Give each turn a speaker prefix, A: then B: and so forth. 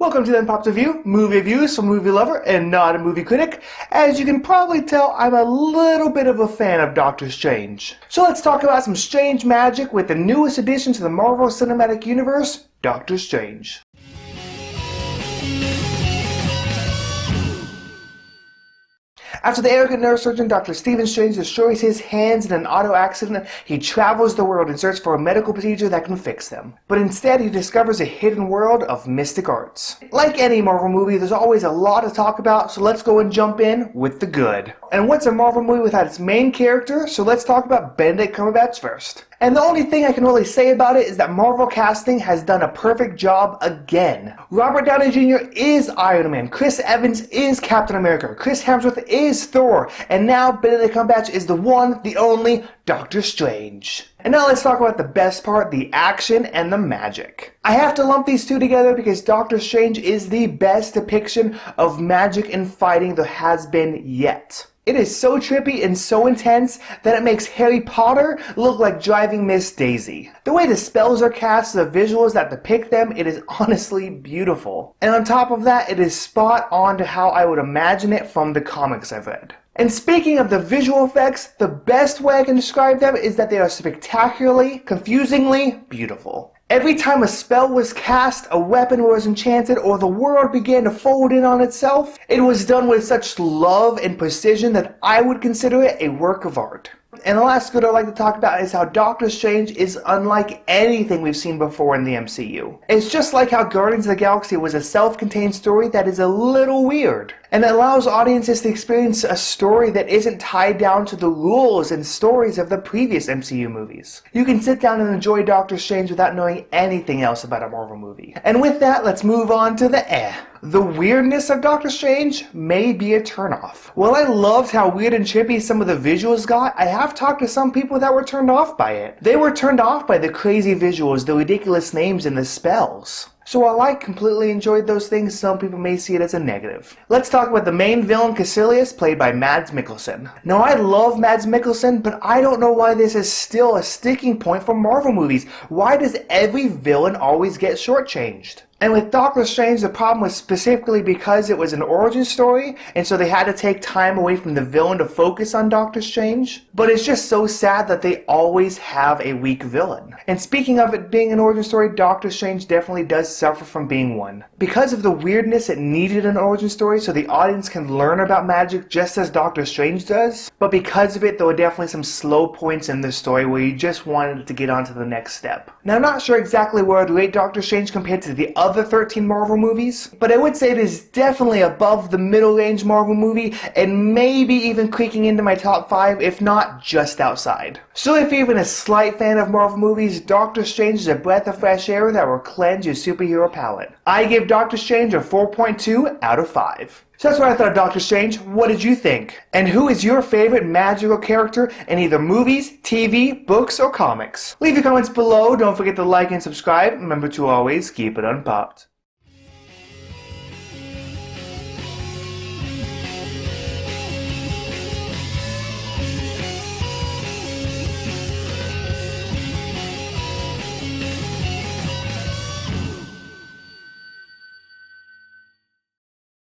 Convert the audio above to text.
A: Welcome to the Unpopped Review, movie reviews from a movie lover and not a movie critic. As you can probably tell, I'm a little bit of a fan of Doctor Strange. So let's talk about some strange magic with the newest addition to the Marvel Cinematic Universe, Doctor Strange. After the arrogant neurosurgeon Dr. Stephen Strange destroys his hands in an auto accident, he travels the world in search for a medical procedure that can fix them. But instead, he discovers a hidden world of mystic arts. Like any Marvel movie, there's always a lot to talk about, so let's go and jump in with the good. And what's a Marvel movie without its main character? So let's talk about Benedict Cumberbatch first. And the only thing I can really say about it is that Marvel casting has done a perfect job again. Robert Downey Jr. is Iron Man, Chris Evans is Captain America, Chris Hemsworth is Thor, and now Benedict Cumberbatch is the one, the only Doctor Strange. And now let's talk about the best part, the action and the magic. I have to lump these two together because Doctor Strange is the best depiction of magic and fighting there has been yet. It is so trippy and so intense that it makes Harry Potter look like driving Miss Daisy. The way the spells are cast, the visuals that depict them, it is honestly beautiful. And on top of that, it is spot on to how I would imagine it from the comics I've read. And speaking of the visual effects, the best way I can describe them is that they are spectacularly, confusingly beautiful. Every time a spell was cast, a weapon was enchanted, or the world began to fold in on itself, it was done with such love and precision that I would consider it a work of art. And the last good I'd like to talk about is how Doctor Strange is unlike anything we've seen before in the MCU. It's just like how Guardians of the Galaxy was a self-contained story that is a little weird, and it allows audiences to experience a story that isn't tied down to the rules and stories of the previous MCU movies. You can sit down and enjoy Doctor Strange without knowing anything else about a Marvel movie. And with that, let's move on to the The weirdness of Doctor Strange may be a turnoff. While I loved how weird and trippy some of the visuals got, I have talked to some people that were turned off by it. They were turned off by the crazy visuals, the ridiculous names, and the spells. So while I completely enjoyed those things, some people may see it as a negative. Let's talk about the main villain, Caecilius, played by Mads Mikkelsen. Now I love Mads Mikkelsen, but I don't know why this is still a sticking point for Marvel movies. Why does every villain always get shortchanged? And with Doctor Strange, the problem was specifically because it was an origin story, and so they had to take time away from the villain to focus on Doctor Strange. But it's just so sad that they always have a weak villain. And speaking of it being an origin story, Doctor Strange definitely does suffer from being one. Because of the weirdness, it needed an origin story so the audience can learn about magic just as Doctor Strange does. But because of it, there were definitely some slow points in the story where you just wanted it to get on to the next step. Now I'm not sure exactly where I'd rate Doctor Strange compared to the other 13 Marvel movies, but I would say it is definitely above the middle-range Marvel movie and maybe even creaking into my top 5, if not just outside. So if you're even a slight fan of Marvel movies, Doctor Strange is a breath of fresh air that will cleanse your superhero palette. I give Doctor Strange a 4.2 out of 5. So that's what I thought of Doctor Strange. What did you think? And who is your favorite magical character in either movies, TV, books, or comics? Leave your comments below. Don't forget to like and subscribe. Remember to always keep it unpopped.